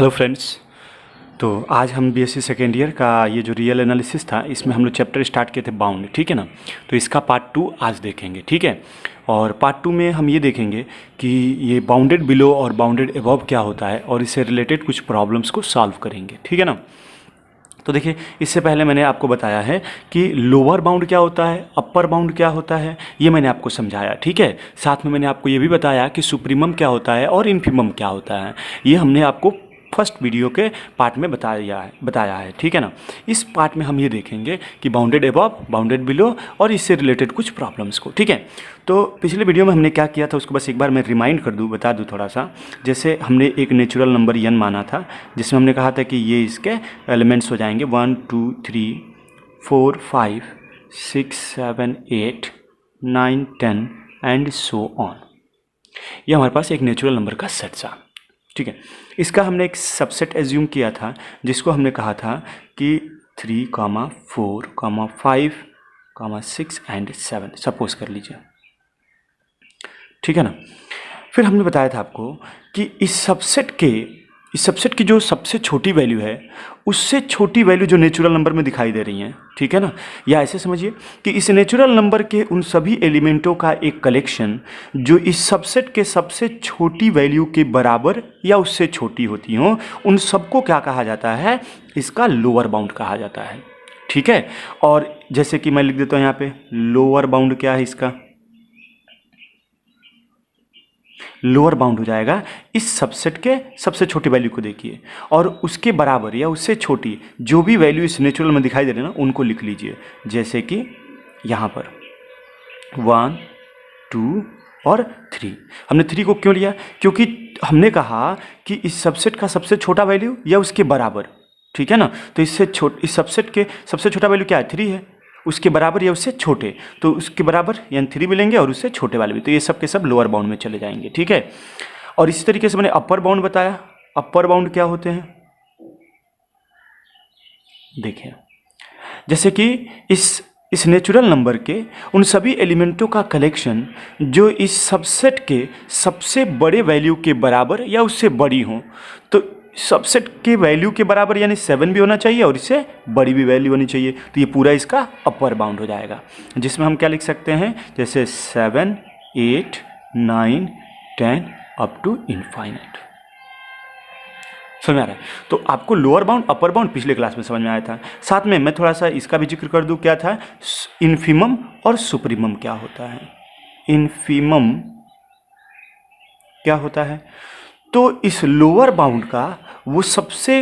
Hello friends. तो आज हम बीएससी सेकेंड ईयर का ये जो रियल एनालिसिस था इसमें हम लोग चैप्टर स्टार्ट किए थे बाउंड, ठीक है ना। तो इसका पार्ट 2 आज देखेंगे, ठीक है। और पार्ट 2 में हम ये देखेंगे कि ये बाउंडेड बिलो और बाउंडेड अबव क्या होता है और इससे रिलेटेड कुछ प्रॉब्लम्स को सॉल्व करेंगे, ठीक है ना। तो देखिए, इससे पहले मैंने आपको बताया है कि लोअर बाउंड क्या होता है, अपर बाउंड क्या होता है, ये मैंने आपको समझाया, ठीक है। साथ में मैंने आपको ये भी बताया कि सुप्रीमम क्या होता है और इन्फीमम क्या होता है। ये हमने आपको फर्स्ट वीडियो के पार्ट में बताया है, ठीक है ना। इस पार्ट में हम ये देखेंगे कि बाउंडेड अबव, बाउंडेड बिलो और इससे रिलेटेड कुछ प्रॉब्लम्स को, ठीक है। तो पिछले वीडियो में हमने क्या किया था उसको बस एक बार मैं रिमाइंड कर दूं, बता दूं थोड़ा सा। जैसे हमने एक नेचुरल नंबर n माना था, जिसमें हमने कहा था कि ये इसके एलिमेंट्स हो जाएंगे 1 2 3 4 5 6 7 8 9 10 एंड सो ऑन। ये हमारे पास एक नेचुरल नंबर का सेट था, ठीक है। इसका हमने एक सबसेट एज्यूम किया था जिसको हमने कहा था कि 3, 4, 5, 6 एंड 7 सपोज कर लीजिए, ठीक है ना। फिर हमने बताया था आपको कि इस सबसेट की जो सबसे छोटी वैल्यू है उससे छोटी वैल्यू जो नेचुरल नंबर में दिखाई दे रही है, ठीक है ना। या ऐसे समझिए कि इस नेचुरल नंबर के उन सभी एलिमेंटों का एक कलेक्शन जो इस सबसेट के सबसे छोटी वैल्यू के बराबर या उससे छोटी होती हो, उन सबको क्या कहा जाता है, इसका लोअर बाउंड कहा जाता है, ठीक है। और जैसे कि मैं लिख देता हूँ यहाँ पे, लोअर बाउंड क्या है इसका, लोअर बाउंड हो जाएगा इस सबसेट के सबसे छोटी वैल्यू को देखिए और उसके बराबर या उससे छोटी जो भी वैल्यू इस नेचुरल में दिखाई दे रही है ना, उनको लिख लीजिए। जैसे कि यहाँ पर 1 2 और 3। हमने 3 को क्यों लिया, क्योंकि हमने कहा कि इस सबसेट का सबसे छोटा वैल्यू या उसके बराबर, ठीक है ना। तो इस सबसेट के सबसे छोटा वैल्यू क्या है, 3 है। उसके बराबर या उससे छोटे, तो उसके बराबर यानी 3 भी लेंगे और उससे छोटे वाले भी, तो ये सब के सब लोअर बाउंड में चले जाएंगे, ठीक है। और इसी तरीके से मैंने अपर बाउंड बताया। अपर बाउंड क्या होते हैं, देखिए जैसे कि इस नेचुरल नंबर के उन सभी एलिमेंटों का कलेक्शन जो इस सबसेट के सबसे बड़े वैल्यू के बराबर या उससे बड़ी हो, तो सबसेट के वैल्यू के बराबर यानी 7 भी होना चाहिए और इससे बड़ी भी वैल्यू होनी चाहिए, तो ये पूरा इसका अपर बाउंड हो जाएगा। जिसमें हम क्या लिख सकते हैं, जैसे 7 8 9 10 अप टू इनफाइनाइट। समझ में आ रहा है। तो आपको लोअर बाउंड अपर बाउंड पिछले क्लास में समझ में आया था। साथ में मैं थोड़ा सा इसका भी जिक्र कर दूं, क्या था, इन्फीमम और सुप्रीमम क्या होता है। इन्फीमम क्या होता है, तो इस लोअर बाउंड का वो सबसे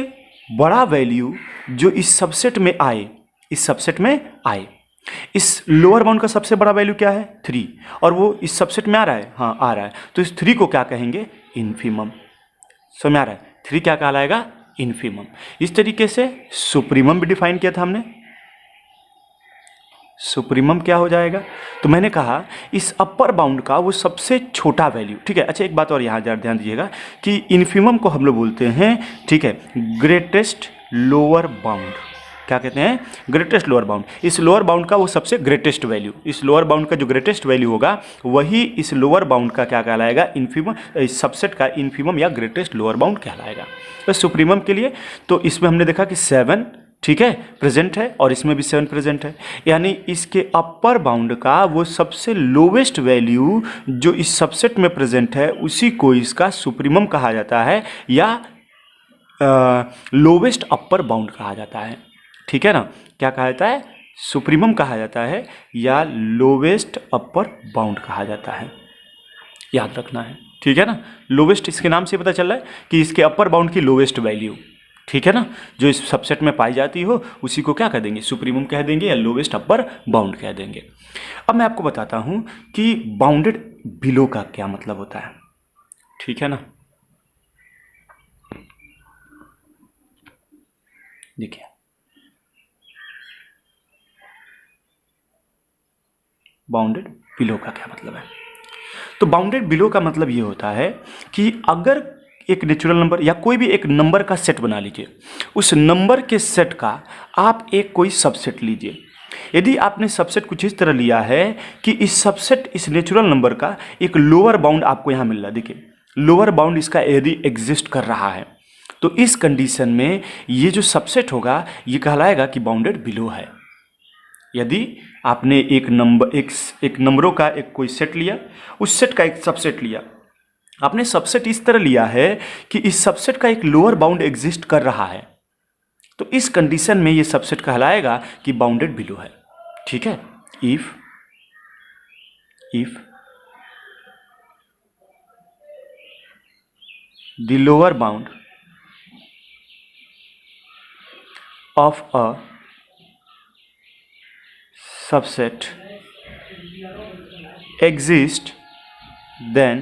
बड़ा वैल्यू जो इस सबसेट में आए, इस लोअर बाउंड का सबसे बड़ा वैल्यू क्या है, 3, और वो इस सबसेट में आ रहा है, हाँ आ रहा है, तो इस 3 को क्या कहेंगे, इन्फीमम। समझ में आ रहा है, 3 क्या कहलाएगा, इन्फीमम। इस तरीके से सुप्रीमम भी डिफाइन किया था हमने। सुप्रीमम क्या हो जाएगा, तो मैंने कहा इस अपर बाउंड का वो सबसे छोटा वैल्यू, ठीक है। अच्छा, एक बात और यहाँ ध्यान दीजिएगा कि इन्फीमम को हम लोग बोलते हैं, ठीक है, ग्रेटेस्ट लोअर बाउंड। क्या कहते हैं, ग्रेटेस्ट लोअर बाउंड। इस लोअर बाउंड का वो सबसे ग्रेटेस्ट वैल्यू, इस लोअर बाउंड का जो ग्रेटेस्ट वैल्यू होगा वही इस लोअर बाउंड का क्या कहलाएगा, इन्फीमम, इस सबसेट का इन्फीमम या ग्रेटेस्ट लोअर बाउंड कहलाएगा। तो सुप्रीमम के लिए तो इसमें हमने देखा कि 7, ठीक है, प्रेजेंट है और इसमें भी 7 प्रेजेंट है, यानी इसके अपर बाउंड का वो सबसे लोवेस्ट वैल्यू जो इस सबसेट में प्रेजेंट है उसी को इसका सुप्रीमम कहा जाता है या लोवेस्ट अपर बाउंड कहा जाता है, ठीक है ना। क्या कहा जाता है, सुप्रीमम कहा जाता है या लोवेस्ट अपर बाउंड कहा जाता है, याद रखना है, ठीक है ना। लोवेस्ट इसके नाम से पता चल रहा है कि इसके अपर बाउंड की लोवेस्ट वैल्यू, ठीक है ना, जो इस सबसेट में पाई जाती हो उसी को क्या कह देंगे, सुप्रीमम कह देंगे या लोवेस्ट अपर बाउंड कह देंगे। अब मैं आपको बताता हूं कि बाउंडेड बिलो का क्या मतलब होता है, ठीक है ना। देखिए, बाउंडेड बिलो का क्या मतलब है, तो बाउंडेड बिलो का मतलब ये होता है कि अगर एक नेचुरल नंबर या कोई भी एक नंबर का सेट बना लीजिए, उस नंबर के सेट का आप एक कोई सबसेट लीजिए। यदि आपने सबसेट कुछ इस तरह लिया है कि इस सबसेट, इस नेचुरल नंबर का एक लोअर बाउंड आपको यहाँ मिल रहा है, देखिए लोअर बाउंड इसका यदि एग्जिस्ट कर रहा है, तो इस कंडीशन में ये जो सबसेट होगा ये कहलाएगा कि बाउंडेड बिलो है। यदि आपने एक नंबरों का एक कोई सेट लिया, उस सेट का एक सबसेट लिया, आपने सबसेट इस तरह लिया है कि इस सबसेट का एक लोअर बाउंड एग्जिस्ट कर रहा है, तो इस कंडीशन में ये सबसेट कहलाएगा कि बाउंडेड बिलो है। ठीक है, if the lower bound of a subset exist, then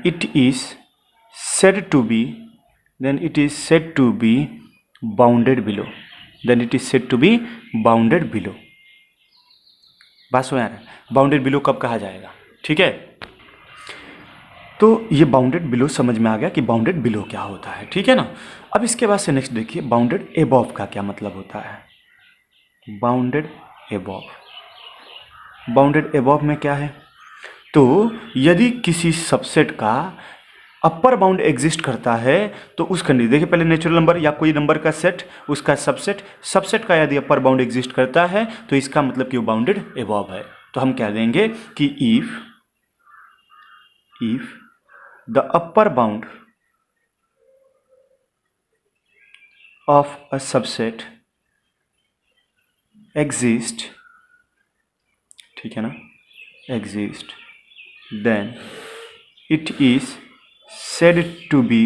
it is said to be bounded below. बात समझ आ रहा है? बाउंडेड बिलो कब कहा जाएगा? ठीक है, तो ये बाउंडेड बिलो समझ में आ गया कि बाउंडेड बिलो क्या होता है। ठीक है ना। अब इसके बाद से नेक्स्ट देखिए, बाउंडेड एबव का क्या मतलब होता है। बाउंडेड एबव में क्या है, तो यदि किसी सबसेट का अपर बाउंड एग्जिस्ट करता है तो उस कंडीशन, देखिए पहले नेचुरल नंबर या कोई नंबर का सेट, उसका सबसेट का यदि अपर बाउंड एग्जिस्ट करता है तो इसका मतलब कि वो बाउंडेड एबव है। तो हम कह देंगे कि if the upper bound of a subset exist, ठीक है ना, exist, then it is said to be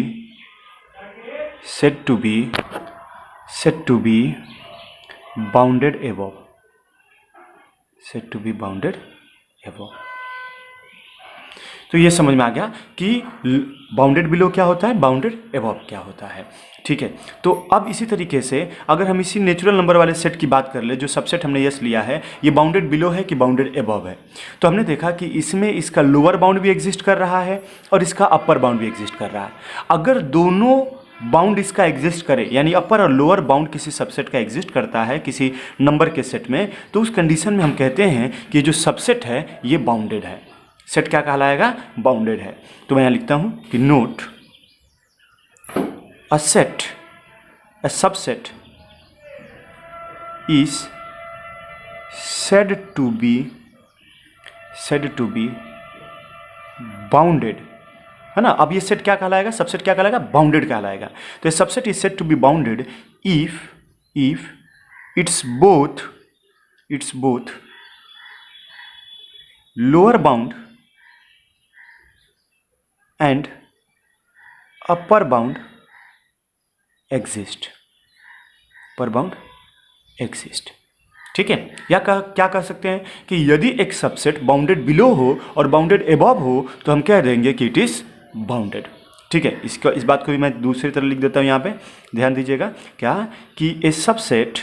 bounded above, तो ये समझ में आ गया कि बाउंडेड बिलो क्या होता है, बाउंडेड एबव क्या होता है। ठीक है, तो अब इसी तरीके से अगर हम इसी नेचुरल नंबर वाले सेट की बात कर ले, जो सबसेट हमने यस लिया है, ये बाउंडेड बिलो है कि बाउंडेड एबव है, तो हमने देखा कि इसमें इसका लोअर बाउंड भी एग्जिस्ट कर रहा है और इसका अपर बाउंड भी एग्जिस्ट कर रहा है। अगर दोनों बाउंड इसका एग्जिस्ट करे, यानी अपर और लोअर बाउंड किसी सबसेट का एग्जिस्ट करता है किसी नंबर के सेट में, तो उस कंडीशन में हम कहते हैं कि जो सबसेट है ये बाउंडेड है। सेट क्या कहलाएगा, बाउंडेड है। तो मैं यहाँ लिखता हूँ कि note a subset is said to be bounded, है ना। अब ये सेट क्या कहलाएगा, सबसेट क्या कहलाएगा, बाउंडेड कहलाएगा। तो ये subset is said to be bounded if it's both lower bound and upper bound exist, ठीक है। या क्या कह सकते हैं कि यदि एक सबसेट बाउंडेड बिलो हो और बाउंडेड एबव हो तो हम कह देंगे कि इट इज बाउंडेड। ठीक है, इस बात को भी मैं दूसरी तरह लिख देता हूं, यहाँ पे ध्यान दीजिएगा, क्या कि a subset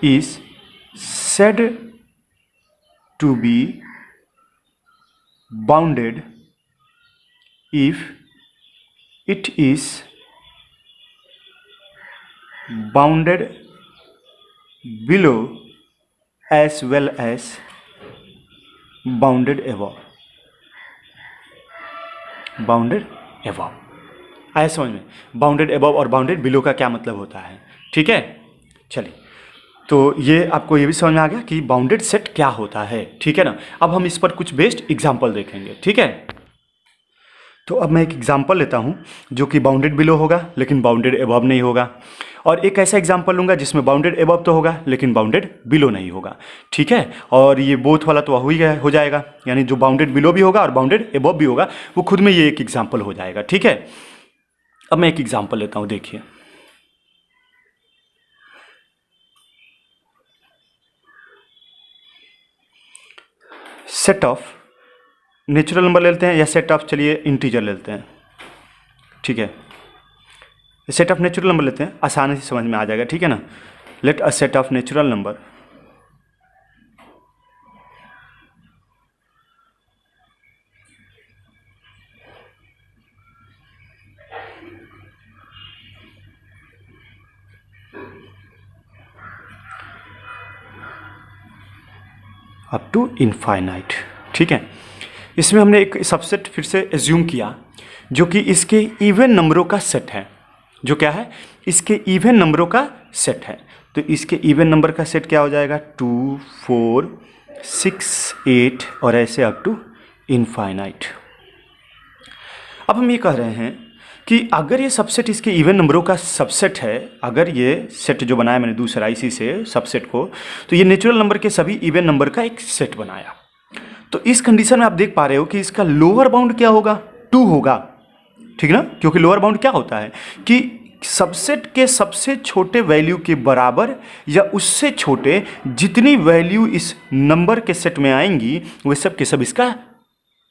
is said to be bounded if it is bounded below as well as bounded above। आया समझ में, बाउंडेड एबव और बाउंडेड बिलो का क्या मतलब होता है। ठीक है, चलिए, तो ये आपको ये भी समझ में आ गया कि बाउंडेड सेट क्या होता है। ठीक है ना। अब हम इस पर कुछ बेस्ड एग्जाम्पल देखेंगे। ठीक है, तो अब मैं एक एग्जांपल लेता हूं जो कि बाउंडेड बिलो होगा लेकिन बाउंडेड एबव नहीं होगा, और एक ऐसा एग्जांपल लूंगा जिसमें बाउंडेड एबव तो होगा लेकिन बाउंडेड बिलो नहीं होगा। ठीक है, और ये बोथ वाला तो हो जाएगा, यानी जो बाउंडेड बिलो भी होगा और बाउंडेड एबव भी होगा वो खुद में ये एक एग्जाम्पल हो जाएगा। ठीक है, अब मैं एक एग्जाम्पल लेता हूं, देखिए सेट ऑफ नेचुरल नंबर लेते हैं या सेट ऑफ, चलिए इंटीजर लेते हैं। ठीक है, सेट ऑफ नेचुरल नंबर लेते हैं, आसानी से समझ में आ जाएगा। ठीक है ना। Let a set of natural number up to infinite. ठीक है, इसमें हमने एक सबसेट फिर से एज्यूम किया जो कि इसके इवन नंबरों का सेट है। जो क्या है? इसके इवन नंबरों का सेट है। तो इसके इवन नंबर का सेट क्या हो जाएगा? 2, 4, 6, 8 और ऐसे अप टू इनफाइनाइट। अब हम ये कह रहे हैं कि अगर ये सबसेट इसके इवन नंबरों का सबसेट है, अगर ये सेट जो बनाया मैंने दूसरा इसी से सबसेट को, तो ये नेचुरल नंबर के सभी इवन नंबर का एक सेट बनाया। तो इस कंडीशन में आप देख पा रहे हो कि इसका लोअर बाउंड क्या होगा? 2 होगा, ठीक ना? क्योंकि लोअर बाउंड क्या होता है कि सबसेट के सबसे छोटे वैल्यू के बराबर या उससे छोटे जितनी वैल्यू इस नंबर के सेट में आएंगी वे सब के सब इसका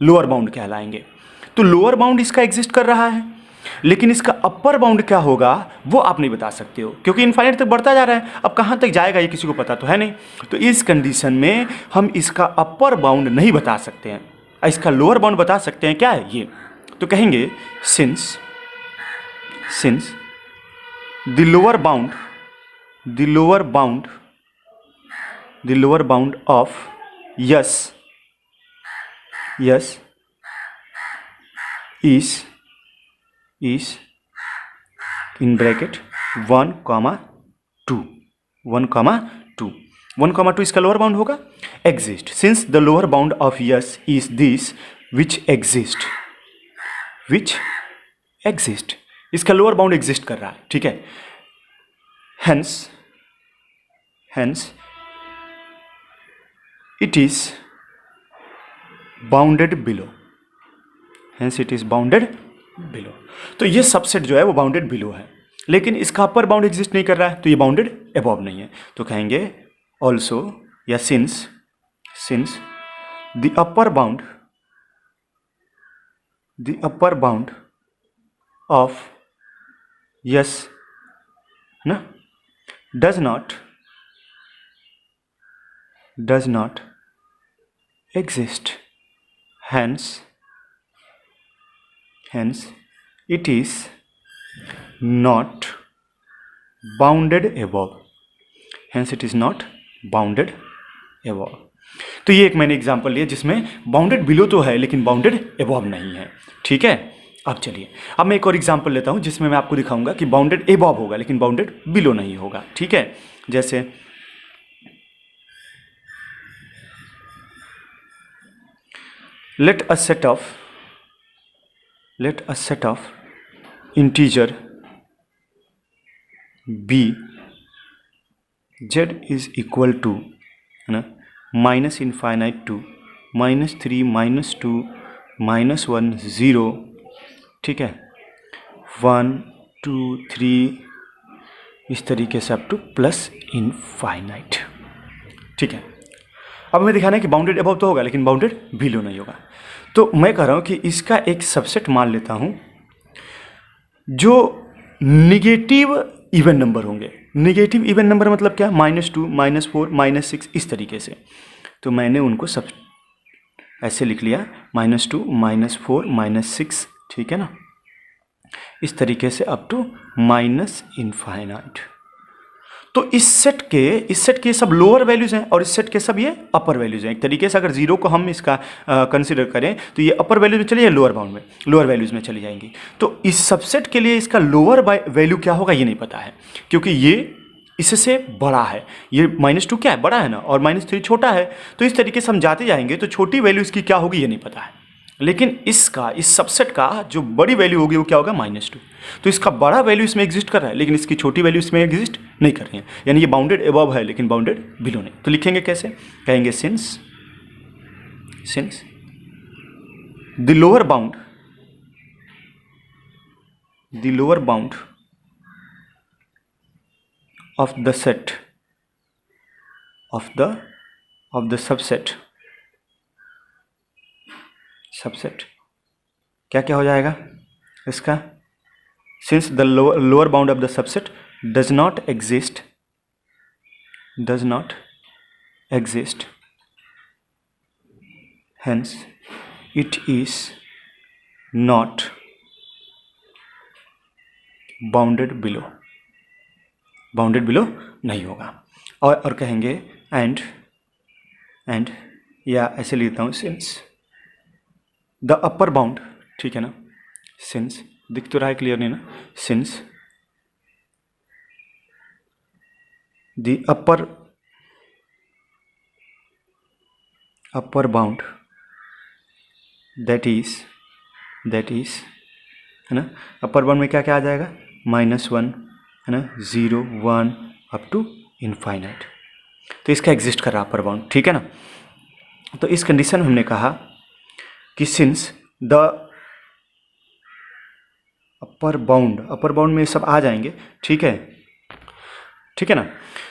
लोअर बाउंड कहलाएंगे। तो लोअर बाउंड इसका एग्जिस्ट कर रहा है, लेकिन इसका अपर बाउंड क्या होगा वो आप नहीं बता सकते हो, क्योंकि इनफाइनाइट तक बढ़ता जा रहा है। अब कहाँ तक जाएगा ये किसी को पता तो है नहीं। तो इस कंडीशन में हम इसका अपर बाउंड नहीं बता सकते हैं, इसका लोअर बाउंड बता सकते हैं। क्या है ये? तो कहेंगे since the lower bound of yes is in bracket 1, 2 इसका लोअर बाउंड होगा exist, since the lower bound of yes is this which exist, इसका लोअर बाउंड एग्जिस्ट कर रहा है, ठीक है। hence it is bounded below, तो ये सबसेट जो है वो बाउंडेड बिलो है, लेकिन इसका अपर बाउंड एग्जिस्ट नहीं कर रहा है, तो ये बाउंडेड अबव नहीं है। तो कहेंगे ऑल्सो या since the upper bound of yes ना does not exist, hence it is not bounded above, तो ये एक मैंने एग्जांपल लिया जिसमें बाउंडेड बिलो तो है लेकिन बाउंडेड अबव नहीं है, ठीक है। अब चलिए, अब मैं एक और एग्जांपल लेता हूं जिसमें मैं आपको दिखाऊंगा कि बाउंडेड अबव होगा लेकिन बाउंडेड बिलो नहीं होगा, ठीक है। जैसे let a set of integer b z is equal to है ना -∞ to -3 -2 -1 0, ठीक है, 1 2 3 इस तरीके से अप टू +∞, ठीक है। अब हमें दिखाना है कि बाउंडेड अबव तो होगा लेकिन बाउंडेड बिलो नहीं होगा। तो मैं कह रहा हूं कि इसका एक सबसेट मान लेता हूं जो निगेटिव इवन नंबर होंगे। निगेटिव इवन नंबर मतलब क्या? -2 -4 -6 इस तरीके से। तो मैंने उनको सब ऐसे लिख लिया, -2 -4 -6, ठीक है ना, इस तरीके से अप टू ∞। तो इस सेट के सब लोअर वैल्यूज हैं और इस सेट के सब ये अपर वैल्यूज हैं। एक तरीके से अगर जीरो को हम इसका कंसिडर करें तो ये अपर वैल्यूज में चली जाए, लोअर वैल्यूज में चली जाएंगी। तो इस सबसेट के लिए इसका लोअर वैल्यू क्या होगा ये नहीं पता है, क्योंकि ये इससे बड़ा है। ये -2 क्या है? बड़ा है ना, और -3 छोटा है। तो इस तरीके से हम जाते जाएंगे तो छोटी वैल्यू इसकी क्या होगी ये नहीं पता है, लेकिन इस सबसेट का जो बड़ी वैल्यू होगी वो क्या होगा? -2। तो इसका बड़ा वैल्यू इसमें एग्जिस्ट कर रहा है लेकिन इसकी छोटी वैल्यू इसमें एग्जिस्ट नहीं कर रही है, यानी ये बाउंडेड अबव है लेकिन बाउंडेड बिलो नहीं। तो लिखेंगे कैसे? कहेंगे since the lower bound of the set of the subset क्या क्या हो जाएगा इसका? since the lower bound of the subset does not exist hence it is not bounded below नहीं होगा। और कहेंगे एंड या ऐसे लिखता हूँ, द अपर बाउंड, ठीक है ना, सिंस, दिख तो रहा है क्लियर नहीं ना, since the upper bound that is है ना, अपर बाउंड में क्या क्या आ जाएगा, -1 है ना, 0 1 अप टू इनफाइनाइट, तो इसका एग्जिस्ट कर रहा अपर बाउंड, ठीक है ना। तो इस कंडीशन में हमने कहा कि सिंस द अपर बाउंड में सब आ जाएंगे, ठीक है ना।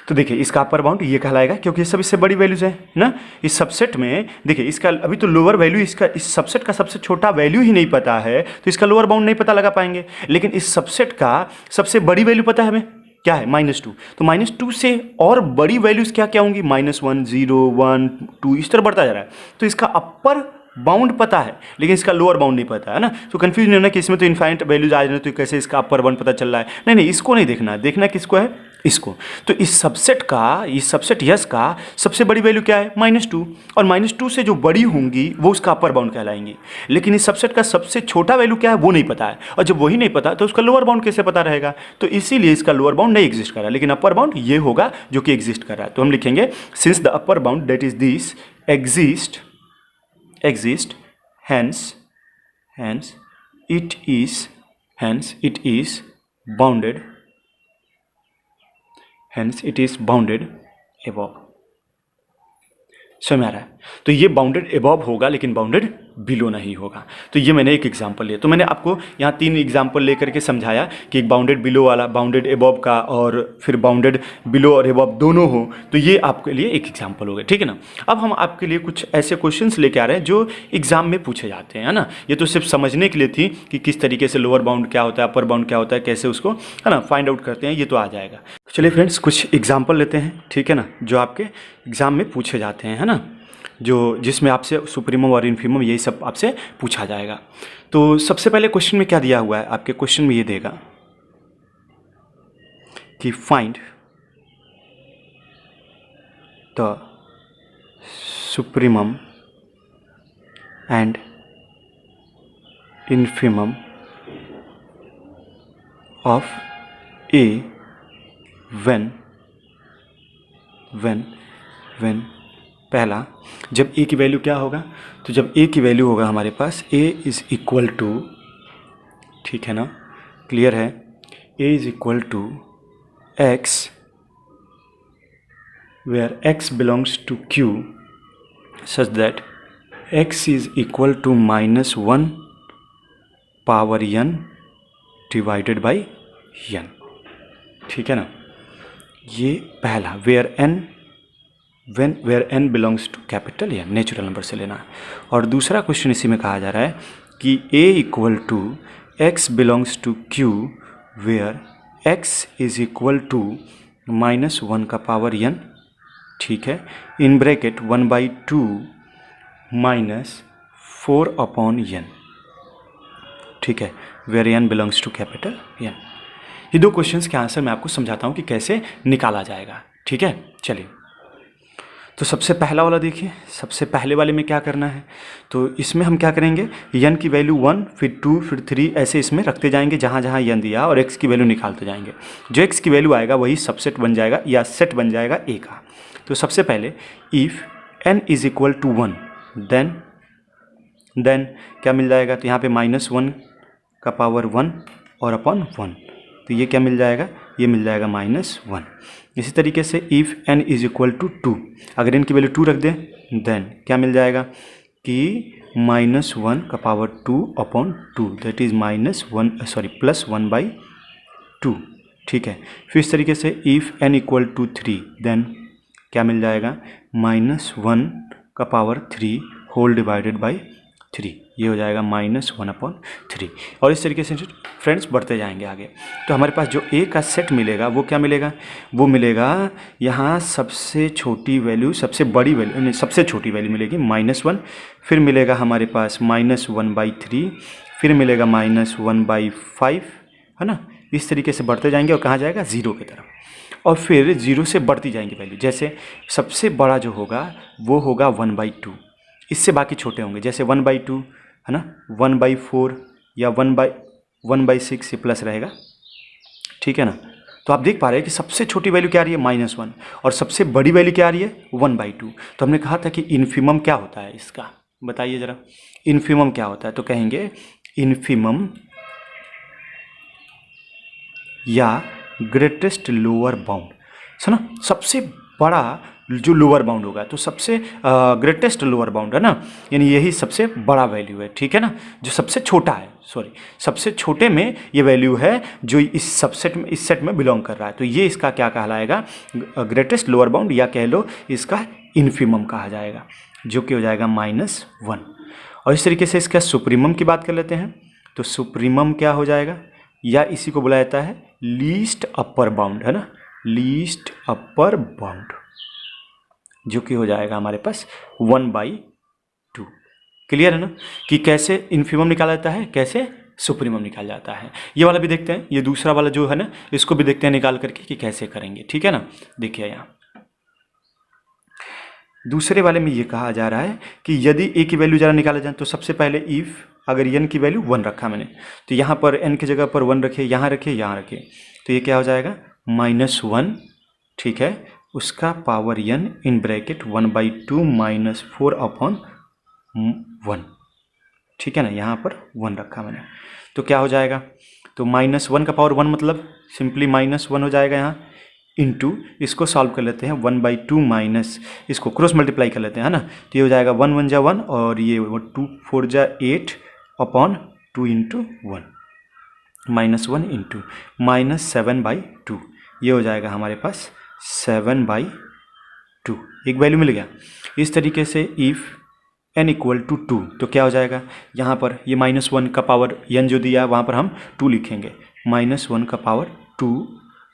तो देखिए इसका अपर बाउंड ये कहलाएगा क्योंकि ये सब इससे बड़ी वैल्यूज है ना। इस सबसेट में देखिए इसका अभी तो लोअर वैल्यू, इसका इस सबसेट का सबसे छोटा वैल्यू ही नहीं पता है, तो इसका लोअर बाउंड नहीं पता लगा पाएंगे। लेकिन इस सबसेट का सबसे बड़ी वैल्यू पता है हमें, क्या है, -2। तो -2 से और बड़ी वैल्यूज क्या क्या होंगी, -1 0 1 2 इस तरह बढ़ता जा रहा है। तो इसका अपर बाउंड पता है लेकिन इसका लोअर बाउंड नहीं पता है ना। तो कंफ्यूज नहीं होना कि इसमें तो इनफाइनाइट वैल्यूज आ रहे हैं तो कैसे इसका अपर बाउंड पता चल रहा है, नहीं, इसको नहीं देखना है, देखना किसको है, इसको। तो इस सबसेट यस का सबसे बड़ी वैल्यू क्या है, -2, और -2 से जो बड़ी होंगी वो उसका अपर बाउंड कहलाएंगी। लेकिन इस सबसेट का सबसे छोटा वैल्यू क्या है वो नहीं पता है, और जब वही नहीं पता तो उसका लोअर बाउंड कैसे पता रहेगा, तो इसीलिए इसका लोअर बाउंड नहीं एग्जिस्ट कर रहा है, लेकिन अपर बाउंड ये होगा जो कि एग्जिस्ट कर रहा है। तो हम लिखेंगे since the upper bound that is this exist hence it is bounded above। समझ में आ रहा है। तो ये बाउंडेड एबव होगा लेकिन बाउंडेड बिलो नहीं होगा। तो ये मैंने एक एग्जांपल लिया, तो मैंने आपको यहाँ 3 एग्जांपल लेकर के समझाया कि एक बाउंडेड बिलो वाला, बाउंडेड एबव का, और फिर बाउंडेड बिलो और एबव दोनों हो। तो ये आपके लिए एक एग्जांपल हो गया, ठीक है ना। अब हम आपके लिए कुछ ऐसे क्वेश्चंस लेके आ रहे हैं जो एग्जाम में पूछे जाते हैं, है ना। ये तो सिर्फ समझने के लिए थी कि किस तरीके से लोअर बाउंड क्या होता है, अपर बाउंड क्या होता है, कैसे उसको, है ना, फाइंड आउट करते हैं, ये तो आ जाएगा। चलिए फ्रेंड्स कुछ एग्जाम्पल लेते हैं, ठीक है ना, जो आपके एग्जाम में पूछे जाते हैं, है ना, जो जिसमें आपसे सुप्रीमम और इन्फीमम यही सब आपसे पूछा जाएगा। तो सबसे पहले क्वेश्चन में क्या दिया हुआ है, आपके क्वेश्चन में ये देगा कि find the supremum and infimum of A when पहला, जब a की वैल्यू क्या होगा, तो जब a की वैल्यू होगा हमारे पास a इज़ इक्वल टू, ठीक है ना, क्लियर है, a is equal to x where x belongs to q such that x is equal to -1 power n divided by n, ठीक है ना। ये पहला where n belongs to capital n, natural number से लेना है। और दूसरा क्वेश्चन इसी में कहा जा रहा है कि a equal to x belongs to q where x is equal to -1 का पावर n, ठीक है, इन ब्रैकेट 1/2 -4 अपॉन n, ठीक है, where n belongs to capital n। ये 2 क्वेश्चंस के आंसर मैं आपको समझाता हूँ कि कैसे निकाला जाएगा, ठीक है। चलिए तो सबसे पहला वाला देखिए, सबसे पहले वाले में क्या करना है, तो इसमें हम क्या करेंगे, n की वैल्यू 1 फिर 2 फिर 3 ऐसे इसमें रखते जाएंगे जहाँ जहाँ n दिया, और x की वैल्यू निकालते जाएंगे। जो x की वैल्यू आएगा वही सबसेट बन जाएगा या सेट बन जाएगा a का। तो सबसे पहले if n is equal to 1 then क्या मिल जाएगा, तो यहाँ पे -1 का पावर 1 और अपॉन 1, तो ये क्या मिल जाएगा, ये मिल जाएगा -1। इसी तरीके से if n is equal to 2, अगर n की वैल्यू 2 रख दें देन क्या मिल जाएगा कि -1 का पावर 2 अपॉन 2 दैट इज़ +1/2, ठीक है। फिर इस तरीके से if n equal to 3 then क्या मिल जाएगा, -1 का पावर 3 होल डिवाइडेड बाई 3, ये हो जाएगा -1/3। और इस तरीके से फ्रेंड्स बढ़ते जाएंगे आगे। तो हमारे पास जो a का सेट मिलेगा वो क्या मिलेगा, वो मिलेगा यहाँ सबसे छोटी वैल्यू, सबसे बड़ी वैल्यू नहीं, सबसे छोटी वैल्यू मिलेगी -1, फिर मिलेगा हमारे पास -1/3, फिर मिलेगा -1/5, है ना। इस तरीके से बढ़ते जाएंगे और कहाँ जाएगा, 0 की तरफ, और फिर 0 से बढ़ती जाएंगी वैल्यू। जैसे सबसे बड़ा जो होगा वो होगा 1/2, इससे बाकी छोटे होंगे, जैसे 1/2, है ना, 1/4 या 1/6 ये प्लस रहेगा, ठीक है ना। तो आप देख पा रहे हैं कि सबसे छोटी वैल्यू क्या आ रही है -1 और सबसे बड़ी वैल्यू क्या आ रही है 1/2। तो हमने कहा था कि इन्फीमम क्या होता है इसका, बताइए ज़रा इन्फीमम क्या होता है। तो कहेंगे इन्फीमम या ग्रेटेस्ट लोअर बाउंड, सुना, सबसे बड़ा जो लोअर बाउंड होगा, तो सबसे ग्रेटेस्ट लोअर बाउंड है ना, यानी यही सबसे बड़ा वैल्यू है, ठीक है ना। जो सबसे छोटा है, सॉरी सबसे छोटे में ये वैल्यू है जो इस सबसेट में, इस सेट में बिलोंग कर रहा है, तो ये इसका क्या कहलाएगा, ग्रेटेस्ट लोअर बाउंड, या कह लो इसका इन्फीमम कहा जाएगा, जो कि हो जाएगा -1। और इस तरीके से इसका सुप्रीमम की बात कर लेते हैं। तो सुप्रीमम क्या हो जाएगा, या इसी को बोला जाता है लीस्ट अपर बाउंड, है ना, लीस्ट अपर बाउंड, जो कि हो जाएगा हमारे पास 1/2। क्लियर है ना कि कैसे इन्फीमम निकाला जाता है, कैसे सुप्रीमम निकाला जाता है। ये वाला भी देखते हैं, ये दूसरा वाला जो है ना, इसको भी देखते हैं निकाल करके कि कैसे करेंगे, ठीक है ना। देखिए यहाँ दूसरे वाले में ये कहा जा रहा है कि यदि ए की वैल्यू ज़रा निकाला जाए, तो सबसे पहले इफ़ अगर n की वैल्यू 1 रखा मैंने, तो यहाँ पर n की जगह पर 1 रखे, यहाँ रखे, यहाँ रखे, तो ये क्या हो जाएगा -1, ठीक है, उसका पावर n इन ब्रैकेट 1/2 -4/1, ठीक है ना। यहाँ पर 1 रखा मैंने, तो क्या हो जाएगा, तो -1 का पावर 1 मतलब सिंपली -1 हो जाएगा यहाँ, इंटू इसको सॉल्व कर लेते हैं 1/2 माइनस इसको क्रॉस मल्टीप्लाई कर लेते हैं, है ना। तो ये हो जाएगा 1 1 जा 1 और ये 2 4 जा 8/2 इंटू 1 -1 इंटू -7/2, ये हो जाएगा हमारे पास 7/2, एक वैल्यू मिल गया। इस तरीके से इफ़ n = 2, तो क्या हो जाएगा, यहाँ पर ये -1 का पावर n जो दिया वहाँ पर हम 2 लिखेंगे, -1 का पावर 2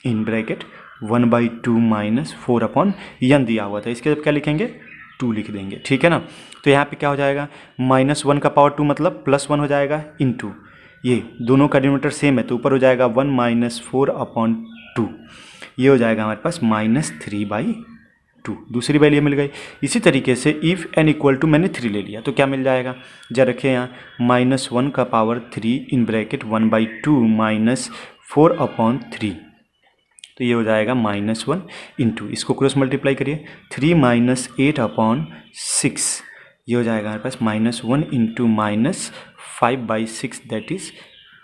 इन ब्रैकेट 1/2 -4/n दिया हुआ था, इसके जब क्या लिखेंगे 2 लिख देंगे, ठीक है ना। तो यहाँ पे क्या हो जाएगा, -1 का पावर 2 मतलब +1 हो जाएगा, इंटू ये दोनों का डिनोमिनेटर सेम है, तो ऊपर हो जाएगा 1 -4/2, ये हो जाएगा हमारे पास -3/2, दूसरी वैल्यू मिल गई। इसी तरीके से इफ़ n = मैंने 3 ले लिया, तो क्या मिल जाएगा, जरा रखे यहाँ -1 का पावर 3 इन ब्रैकेट 1/2 -4/3, तो ये हो जाएगा -1 इंटू इसको क्रॉस मल्टीप्लाई करिए 3 -8/6, ये हो जाएगा हमारे पास -1 इंटू -5/6 दैट इज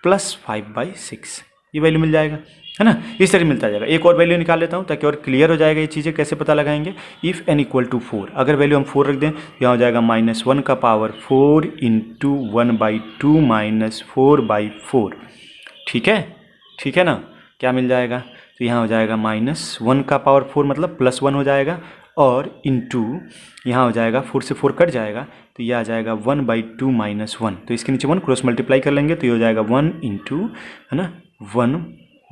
+5/6, ये वैल्यू मिल जाएगा, है ना। इस तरह मिलता जाएगा। एक और वैल्यू निकाल लेता हूँ ताकि और क्लियर हो जाएगा ये चीज़ें कैसे पता लगाएंगे। इफ़ n = 4, अगर वैल्यू हम 4 रख दें, यहाँ हो जाएगा -1 का पावर 4 इंटू 1/2 -4/4, ठीक है, ठीक है ना। क्या मिल जाएगा, तो यहाँ हो जाएगा -1 का पावर 4 मतलब +1 हो जाएगा, और इंटू यहाँ हो जाएगा 4 से 4 कट जाएगा, तो ये आ जाएगा 1/2 -1, तो इसके नीचे 1 क्रॉस मल्टीप्लाई कर लेंगे, तो ये हो जाएगा 1 इंटू, है ना, 1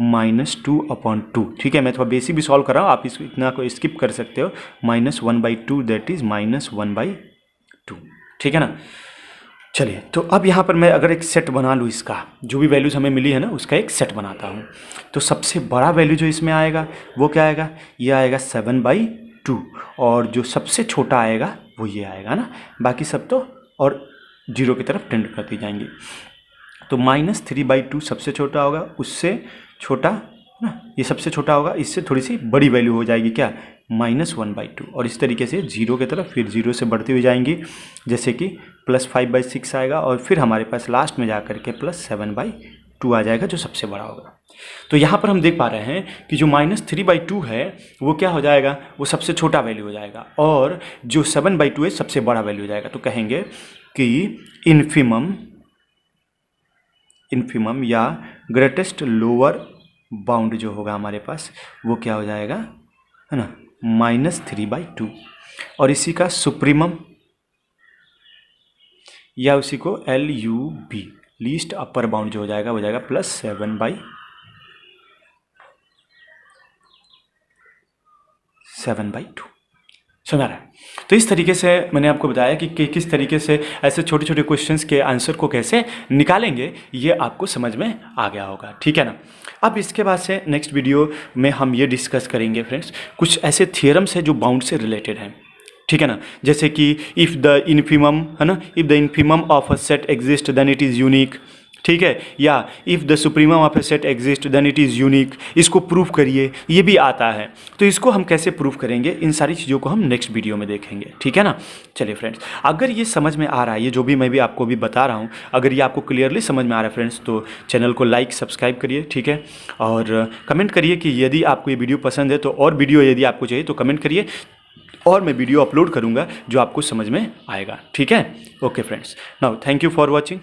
-2/2, ठीक है। मैं थोड़ा बेसिक भी सॉल्व कर रहा हूँ, आप इसको इतना को स्किप कर सकते हो, -1/2 दैट इज -1/2, ठीक है ना। चलिए, तो अब यहाँ पर मैं अगर एक सेट बना लूँ, इसका जो भी वैल्यूज़ हमें मिली है ना, उसका एक सेट बनाता हूँ। तो सबसे बड़ा वैल्यू जो इसमें आएगा वो क्या आएगा, ये आएगा 7/2, और जो सबसे छोटा आएगा वो ये आएगा ना, बाकी सब तो और 0 की तरफ टेंड करती जाएंगी। तो -3/2 सबसे छोटा होगा, उससे छोटा ना, ये सबसे छोटा होगा, इससे थोड़ी सी बड़ी वैल्यू हो जाएगी क्या, -1/2, और इस तरीके से 0 की तरफ फिर 0 से बढ़ती हुई जाएंगी, जैसे कि +5/6 आएगा, और फिर हमारे पास लास्ट में जा कर के +7/2 आ जाएगा, जो सबसे बड़ा होगा। तो यहाँ पर हम देख पा रहे हैं कि जो -3/2 है वो क्या हो जाएगा, वो सबसे छोटा वैल्यू हो जाएगा, और जो 7/2 है सबसे बड़ा वैल्यू हो जाएगा। तो कहेंगे कि इन्फीमम या ग्रेटेस्ट लोअर बाउंड जो होगा हमारे पास वो क्या हो जाएगा, है ना, -3/2, और इसी का सुप्रीमम या उसी को LUB लीस्ट अपर बाउंड जो हो जाएगा वो जाएगा +7/2। समझ रहा है। तो इस तरीके से मैंने आपको बताया कि किस तरीके से ऐसे छोटे छोटे क्वेश्चंस के आंसर को कैसे निकालेंगे, ये आपको समझ में आ गया होगा, ठीक है ना। अब इसके बाद से नेक्स्ट वीडियो में हम ये डिस्कस करेंगे फ्रेंड्स, कुछ ऐसे थियरम्स हैं जो बाउंड से रिलेटेड हैं, ठीक है ना। जैसे कि इफ़ द इन्फिमम है ना, if the infimum of a set exist then it is unique, ठीक है। या if the supremum of a set exist then it is unique, इसको प्रूफ करिए, ये भी आता है। तो इसको हम कैसे प्रूफ करेंगे, इन सारी चीज़ों को हम नेक्स्ट वीडियो में देखेंगे, ठीक है ना। चलिए फ्रेंड्स, अगर ये समझ में आ रहा है, ये जो भी मैं भी आपको भी बता रहा हूँ, अगर ये आपको क्लियरली समझ में आ रहा है फ्रेंड्स, तो चैनल को लाइक सब्सक्राइब करिए, ठीक है। और कमेंट करिए कि यदि आपको ये वीडियो पसंद है तो और वीडियो यदि आपको चाहिए तो कमेंट करिए, और मैं वीडियो अपलोड करूँगा जो आपको समझ में आएगा, ठीक है। Okay friends, now thank you for watching.